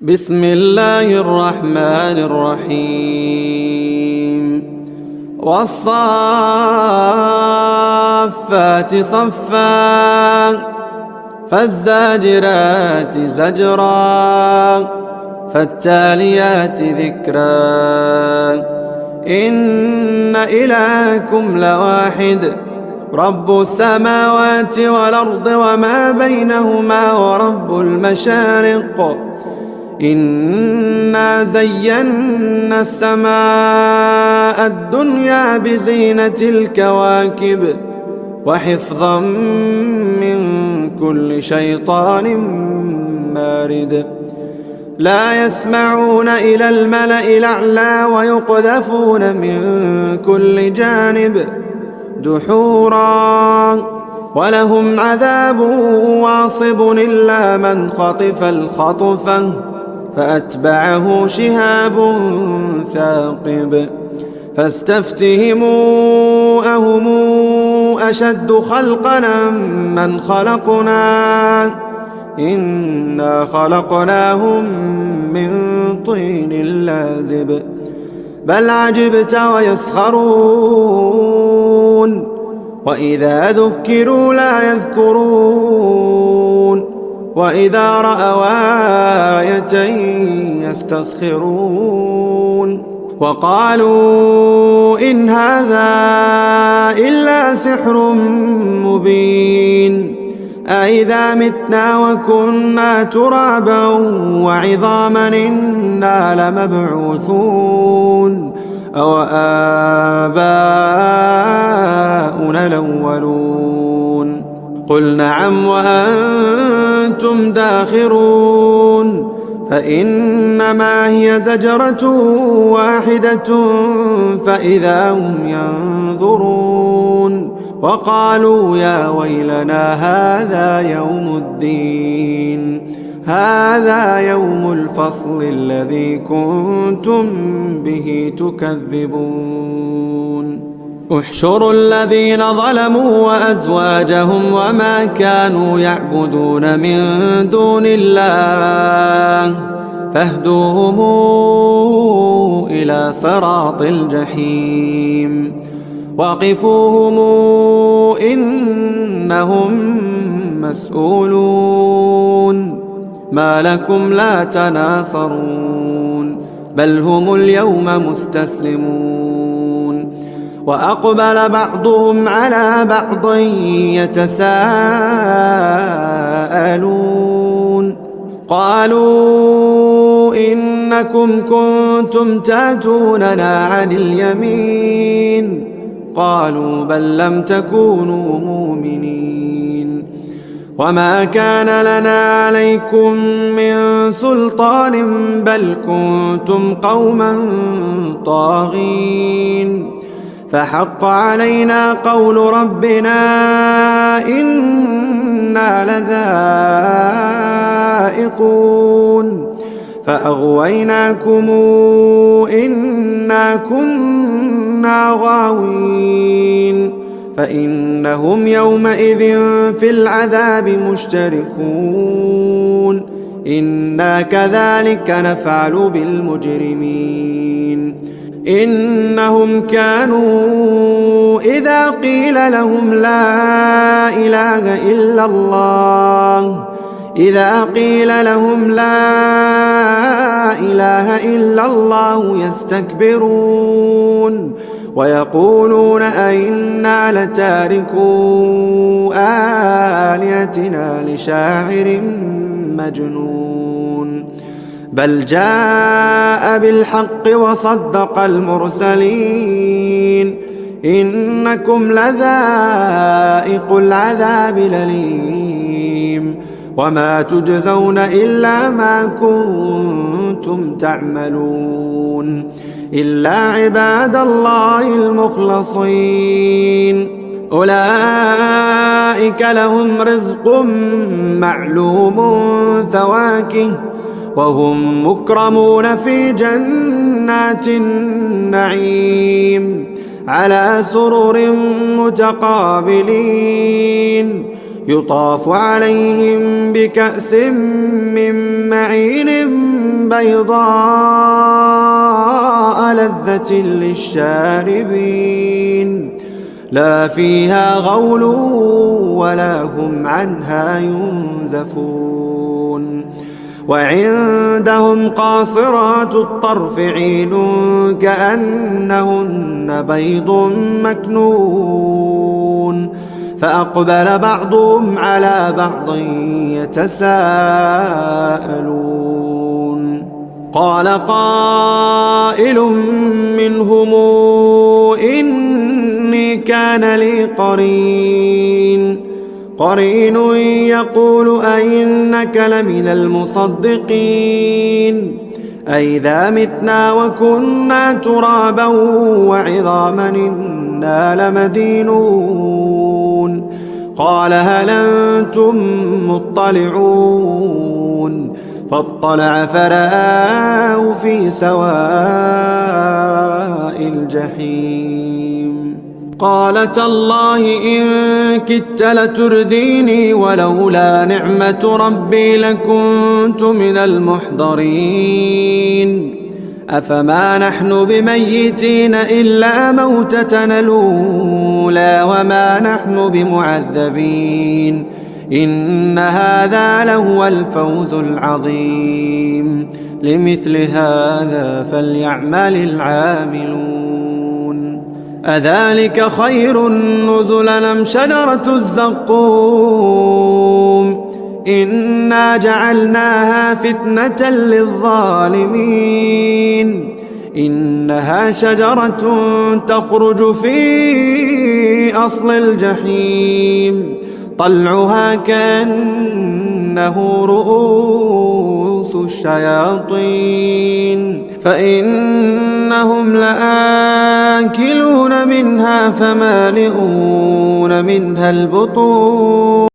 بسم الله الرحمن الرحيم والصافات صفا فالزاجرات زجرا فالتاليات ذكرا إن إلهكم لواحد رب السماوات والأرض وما بينهما ورب المشارق إنا زينا السماء الدنيا بزينة الكواكب وحفظا من كل شيطان مارد لا يسمعون إلى الملأ الأعلى ويقذفون من كل جانب دحورا ولهم عذاب واصب إلا من خطف الخطفة فأتبعه شهاب ثاقب فاستفتهموا أهم أشد خلقنا من خلقنا إنا خلقناهم من طين لازب بل عجبت ويسخرون وإذا ذكروا لا يذكرون وإذا رأوا آية يستسخرون وقالوا إن هذا إلا سحر مبين أإذا متنا وكنا ترابا وعظاما إنا لمبعوثون أو آباؤنا الأولون قل نعم وأنتم داخرون فإنما هي زجرة واحدة فإذا هم ينظرون وقالوا يا ويلنا هذا يوم الدين هذا يوم الفصل الذي كنتم به تكذبون احشروا الذين ظلموا وأزواجهم وما كانوا يعبدون من دون الله فاهدوهم إلى صراط الجحيم وقفوهم إنهم مسؤولون ما لكم لا تناصرون بل هم اليوم مستسلمون وأقبل بعضهم على بعض يتساءلون قالوا إنكم كنتم تأتوننا عن اليمين قالوا بل لم تكونوا مؤمنين وما كان لنا عليكم من سلطان بل كنتم قوما طاغين فحق علينا قول ربنا إنا لذائقون فأغويناكم إنا كنا غاوين فإنهم يومئذ في العذاب مشتركون إنا كذلك نفعل بالمجرمين إنهم كانوا إذا قيل لهم لا إله إلا الله يستكبرون ويقولون أئنا لتاركو آلهتنا لشاعر مجنون بل جاء بالحق وصدق المرسلين إنكم لذائق العذاب الأليم وما تجزون إلا ما كنتم تعملون إلا عباد الله المخلصين أولئك لهم رزق معلوم فواكه وهم مكرمون في جنات النعيم على سرر متقابلين يطاف عليهم بكأس من معين بيضاء لذة للشاربين لا فيها غول ولا هم عنها ينزفون وعندهم قاصرات الطرف عين كأنهن بيض مكنون فأقبل بعضهم على بعض يتساءلون قال قائل منهم إني كان لي قرين يقول أئنك لمن المصدقين أئذا متنا وكنا ترابا وعظاما إنا لمدينون قال هل أنتم مطلعون فاطلع فرآه في سواء الجحيم قال تالله إن كدت لترديني ولولا نعمة ربي لكنت من المحضرين أفما نحن بميتين إلا موتتنا الأولى وما نحن بمعذبين إن هذا لهو الفوز العظيم لمثل هذا فليعمل العاملون أذلك خير نزلا أم شجرة الزقوم إنا جعلناها فتنة للظالمين إنها شجرة تخرج في أصل الجحيم طلعها كأنه رؤوس الشياطين فإنهم لآكلون منها فمالئون منها البطون